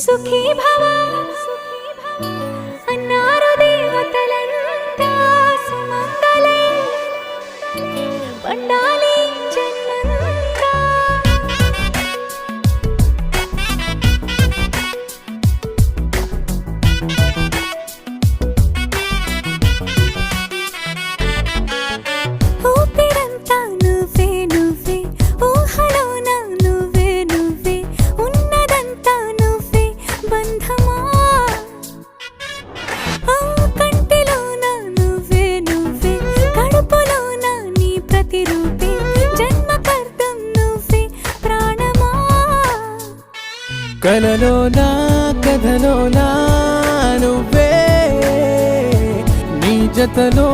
సుఖీ భవ అన్నారు దేవతలంతా సుమంగళే పండాలి జన్మంతా. ఊపిరంతా నువ్వే నువ్వే ఊహలోన నువ్వే నువ్వే ఉన్నదంతా నువ్వే బంధమా. కంటిలోన నువ్వే నువ్వే కడుపులోన నీ ప్రతిరూపే జన్మకర్తం నువ్వే ప్రాణమా. కలలోనా కథలోనా నువ్వే నీ జతలో